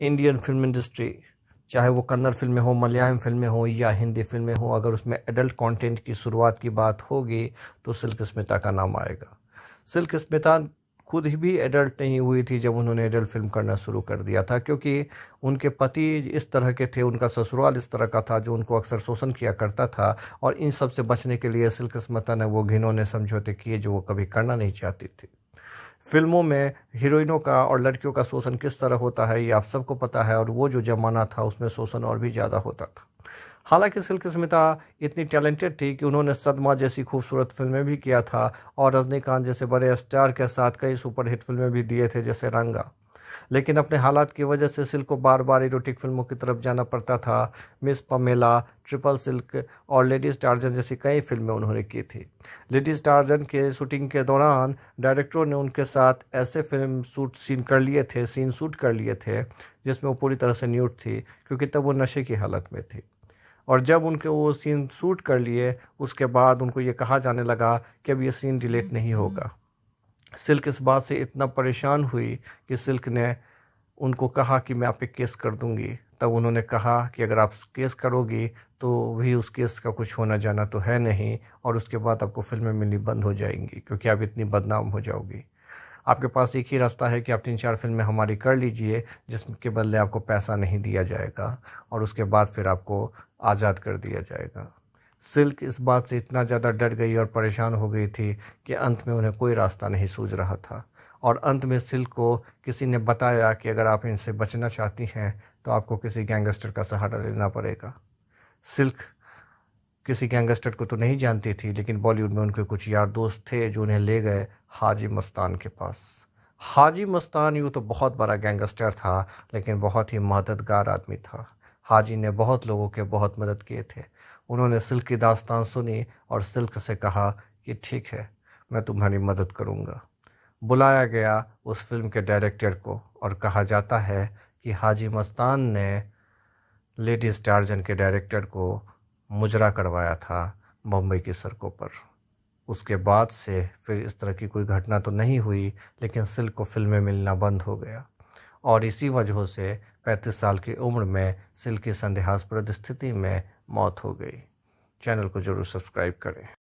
Indian film industry, चाहे वो कन्नड़ फिल्में हो, मलयालम फिल्में हो या हिंदी फिल्में हो, अगर उसमें एडल्ट कंटेंट की शुरुआत की बात होगी तो सिल्क स्मिता का नाम आएगा। सिल्क स्मिता खुद ही भी एडल्ट नहीं हुई थी जब उन्होंने एडल्ट फिल्म करना शुरू कर दिया था, क्योंकि उनके पति इस तरह के थे, उनका ससुराल इस तरह का था जो उनको अक्सर शोषण किया करता था। और इन सब से बचने के लिए सिल्क स्मिता ने वो घिनौने समझौते किए जो वो कभी करना नहीं चाहती थी। फिल्मों में हीरोइनों का और लड़कियों का शोषण किस तरह होता है ये आप सबको पता है, और वो जो जमाना था उसमें शोषण और भी ज़्यादा होता था। हालांकि सिल्क स्मिता इतनी टैलेंटेड थी कि उन्होंने सदमा जैसी खूबसूरत फिल्में भी किया था और रजनीकांत जैसे बड़े स्टार के साथ कई सुपरहिट फिल्में भी दिए थे जैसे रंगा। लेकिन अपने हालात की वजह से सिल्क को बार बार इरोटिक फिल्मों की तरफ जाना पड़ता था। मिस पमेला, ट्रिपल सिल्क और लेडीज टार्जन जैसी कई फिल्में उन्होंने की थी। लेडीज टार्जन के शूटिंग के दौरान डायरेक्टरों ने उनके साथ ऐसे सीन शूट कर लिए थे जिसमें वो पूरी तरह से न्यूड थी, क्योंकि तब वो नशे की हालत में थी। और जब उनके वो सीन शूट कर लिए उसके बाद उनको ये कहा जाने लगा कि अब ये सीन डिलीट नहीं होगा। सिल्क इस बात से इतना परेशान हुई कि सिल्क ने उनको कहा कि मैं आप पे केस कर दूंगी। तब उन्होंने कहा कि अगर आप केस करोगी तो भी उस केस का कुछ होना जाना तो है नहीं, और उसके बाद आपको फिल्में मिलनी बंद हो जाएंगी क्योंकि आप इतनी बदनाम हो जाओगी। आपके पास एक ही रास्ता है कि आप 3-4 फिल्में हमारी कर लीजिए जिसके बदले आपको पैसा नहीं दिया जाएगा, और उसके बाद फिर आपको आज़ाद कर दिया जाएगा। सिल्क इस बात से इतना ज़्यादा डर गई और परेशान हो गई थी कि अंत में उन्हें कोई रास्ता नहीं सूझ रहा था। और अंत में सिल्क को किसी ने बताया कि अगर आप इनसे बचना चाहती हैं तो आपको किसी गैंगस्टर का सहारा लेना पड़ेगा। सिल्क किसी गैंगस्टर को तो नहीं जानती थी, लेकिन बॉलीवुड में उनके कुछ यार दोस्त थे जो उन्हें ले गए हाजी मस्तान के पास। हाजी मस्तान यूँ तो बहुत बड़ा गैंगस्टर था, लेकिन बहुत ही मददगार आदमी था। हाजी ने बहुत लोगों के बहुत मदद किए थे। उन्होंने सिल्क की दास्तान सुनी और सिल्क से कहा कि ठीक है, मैं तुम्हारी मदद करूँगा। बुलाया गया उस फिल्म के डायरेक्टर को और कहा जाता है कि हाजी मस्तान ने लेडीज टार्जन के डायरेक्टर को मुजरा करवाया था मुंबई की सड़कों पर। उसके बाद से फिर इस तरह की कोई घटना तो नहीं हुई, लेकिन सिल्क को फिल्में मिलना बंद हो गया। और इसी वजह से 35 साल की उम्र में सिल्क की संदेहास्पद स्थिति में मौत हो गई। चैनल को जरूर सब्सक्राइब करें।